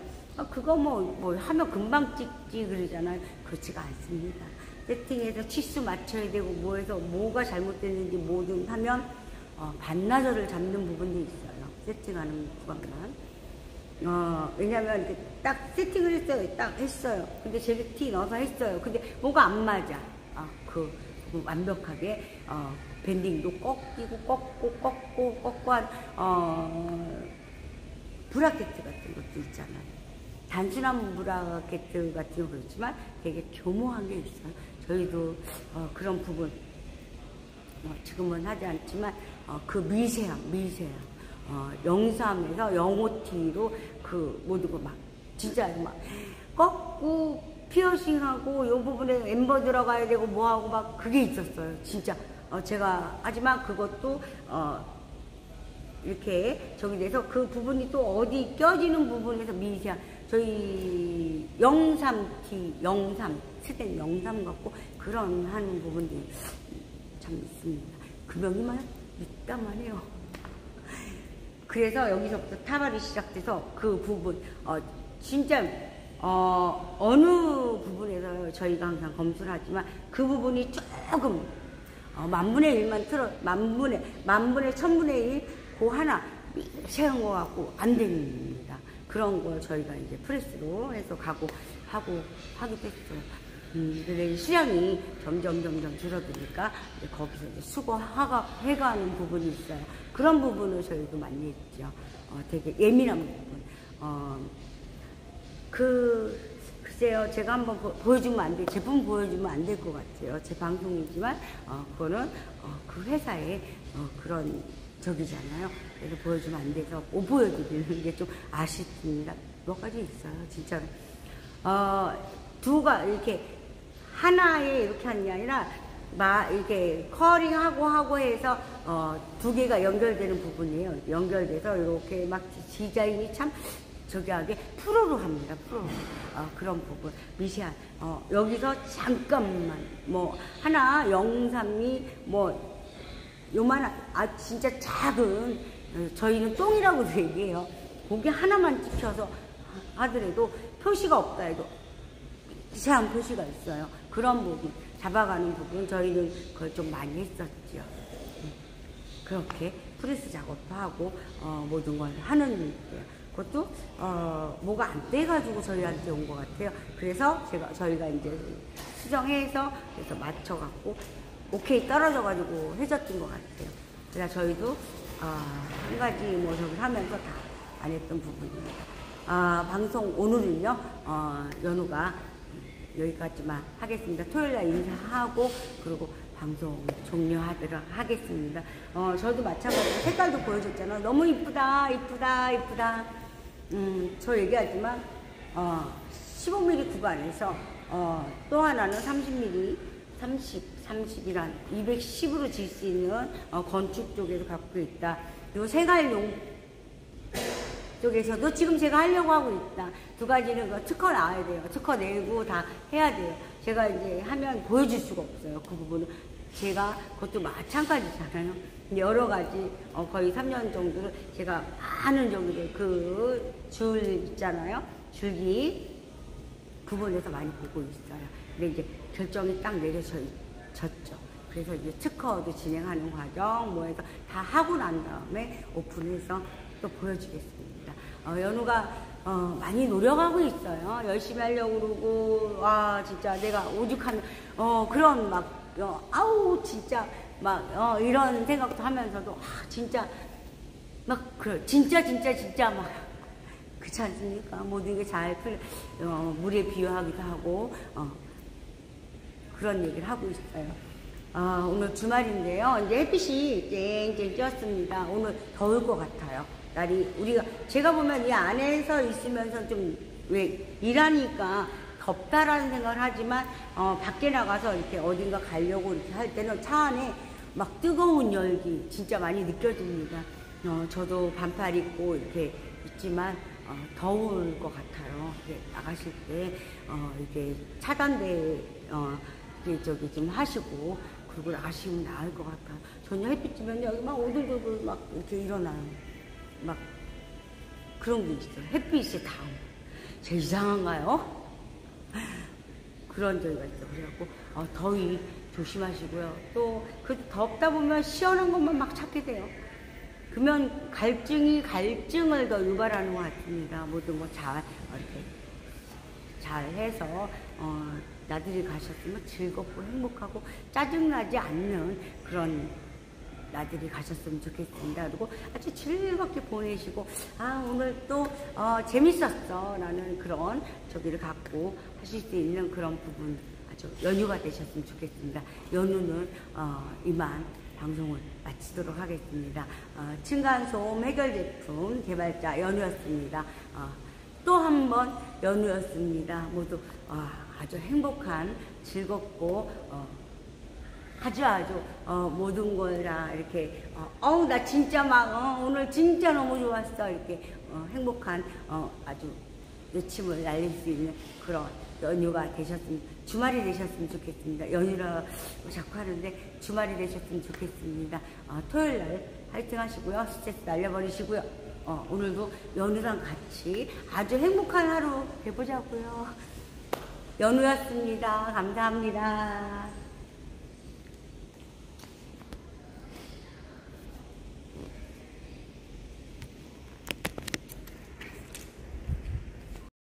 그거 뭐 하면 금방 찍지 그러잖아요. 그렇지가 않습니다. 세팅해서 치수 맞춰야 되고 뭐해서 뭐가 잘못됐는지 뭐든 하면 반나절을 잡는 부분도 있어요. 세팅하는 구간만. 왜냐면 이렇게 딱 세팅을 했어요. 딱 했어요. 근데 젤리티 넣어서 했어요. 근데 뭐가 안 맞아. 완벽하게 밴딩도 꺾고 한 브라켓 같은 것도 있잖아요. 단순한 브라켓 같은 거 그렇지만 되게 교모한 게 있어요. 저희도 그런 부분 지금은 하지 않지만 그 미세함 영삼에서 영오티로 그 모든 거 막 진짜 막 꺾고 피어싱하고 요 부분에 엠버 들어가야 되고 뭐하고 막 그게 있었어요. 진짜 제가 하지만 그것도 이렇게 저기 돼서 그 부분이 또 어디 껴지는 부분에서 미세한 저희 스된 영삼 같고 그런 하는 부분들이 참 있습니다. 금형이만 있다만 해요. 그래서 여기서부터 타발이 시작돼서 그 부분 진짜 어느 부분에서 저희가 항상 검수를 하지만 그 부분이 조금 만분의 1만 만분의 천분의 1 그 하나 세운 거 갖고 안 됩니다. 그런 걸 저희가 이제 프레스로 해서 하기도 했어요. 근데 수량이 점점 줄어드니까 거기서 이제 해가는 부분이 있어요. 그런 부분을 저희도 많이 했죠. 되게 예민한 부분. 글쎄요, 제가 한번 보여주면 제품 보여주면 안 될 것 같아요. 제 방송이지만, 그거는, 그 회사의, 그런, 저기잖아요. 그래서 보여주면 안 돼서 못 보여드리는 게 좀 아쉽습니다. 몇 가지 있어요, 진짜로. 이렇게, 하나에 이렇게 하는 게 아니라, 이렇게 커링하고 해서, 두 개가 연결되는 부분이에요. 연결돼서 이렇게 막 디자인이 참, 저기하게 프로로 합니다. 프로. 그런 부분. 미세한. 여기서 잠깐만. 하나, 영삼이, 요만한, 진짜 작은, 저희는 똥이라고도 얘기해요. 거기 하나만 찍혀서 하더라도 표시가 없다 해도 미세한 표시가 있어요. 그런 부분, 잡아가는 부분, 저희는 그걸 좀 많이 했었죠. 그렇게 프레스 작업도 하고, 모든 걸 하는 거예요. 그것도 뭐가 안 돼가지고 저희한테 온 것 같아요. 그래서 저희가 이제 수정해서 그래서 맞춰갖고 오케이 떨어져가지고 해줬던 것 같아요. 그래서 저희도 한 가지 저기 하면서 다 안 했던 부분입니다. 방송 오늘은요 연우가 여기까지만 하겠습니다. 토요일날 인사하고 그리고 방송 종료하도록 하겠습니다. 저도 마찬가지로 색깔도 보여줬잖아요. 너무 이쁘다. 저 얘기하지만 15mm 구간에서 또 하나는 30mm 30이란 210으로 질 수 있는 건축 쪽에서 갖고 있다. 요 생활용 쪽에서도 지금 제가 하려고 하고 있다. 두 가지는 그 특허 나와야 돼요. 특허 내고 다 해야 돼요. 제가 이제 하면 보여줄 수가 없어요. 그 부분은. 제가 그것도 마찬가지잖아요. 여러 가지, 거의 3년 정도를 제가 많은 저기를 그 줄 있잖아요. 줄기 부분에서 많이 보고 있어요. 근데 이제 결정이 딱 내려졌죠. 그래서 이제 특허도 진행하는 과정, 뭐 해서 다 하고 난 다음에 오픈해서 또 보여주겠습니다. 연우가 많이 노력하고 있어요. 열심히 하려고 그러고, 와, 진짜 내가 오죽하면, 그런 막, 아우, 진짜, 막, 이런 생각도 하면서도, 진짜, 막, 진짜, 막, 그렇지 않습니까? 모든 게 잘 물에 비유하기도 하고, 그런 얘기를 하고 있어요. 오늘 주말인데요. 이제 햇빛이 쨍쨍 쬐었습니다. 오늘 더울 것 같아요. 날이, 제가 보면 이 안에서 있으면서 좀, 왜, 일하니까 덥다라는 생각을 하지만, 밖에 나가서 이렇게 어딘가 가려고 이렇게 할 때는 차 안에 막 뜨거운 열기 진짜 많이 느껴집니다. 저도 반팔 입고 이렇게 있지만, 더울 것 같아요. 이렇게 나가실 때, 이렇게 차단대, 저기 좀 하시고, 그러고 나가시면 나을 것 같아요. 저녁 햇빛 쬐면 여기 막 오들오들 막 이렇게 일어나요. 막, 그런 게 있어요. 햇빛이 닿음. 제 이상한가요? 그런 저기가 있어요. 그래갖고, 더위 조심하시고요. 또, 덥다 보면 시원한 것만 막 찾게 돼요. 그러면 갈증을 더 유발하는 것 같습니다. 모든 거 이렇게 잘 해서, 나들이 가셨으면 즐겁고 행복하고 짜증나지 않는 그런 나들이 가셨으면 좋겠습니다. 그리고 아주 즐겁게 보내시고, 오늘 또, 재밌었어. 라는 그런 저기를 갖고 하실 수 있는 그런 부분 아주 연휴가 되셨으면 좋겠습니다. 연휴는, 이만 방송을 마치도록 하겠습니다. 층간소음 해결 제품 개발자 연우였습니다. 또 한 번 연우였습니다. 모두 아주 행복한, 즐겁고 아주 모든 걸 다 이렇게 나 진짜 막 오늘 진짜 너무 좋았어 이렇게 행복한 아주 외침을 날릴 수 있는 그런 연휴가 되셨으면, 주말이 되셨으면 좋겠습니다. 연휴라고 자꾸 하는데 주말이 되셨으면 좋겠습니다. 토요일 날 화이팅 하시고요. 스트레스 날려버리시고요. 오늘도 연우랑 같이 아주 행복한 하루 되보자고요. 연우였습니다. 감사합니다.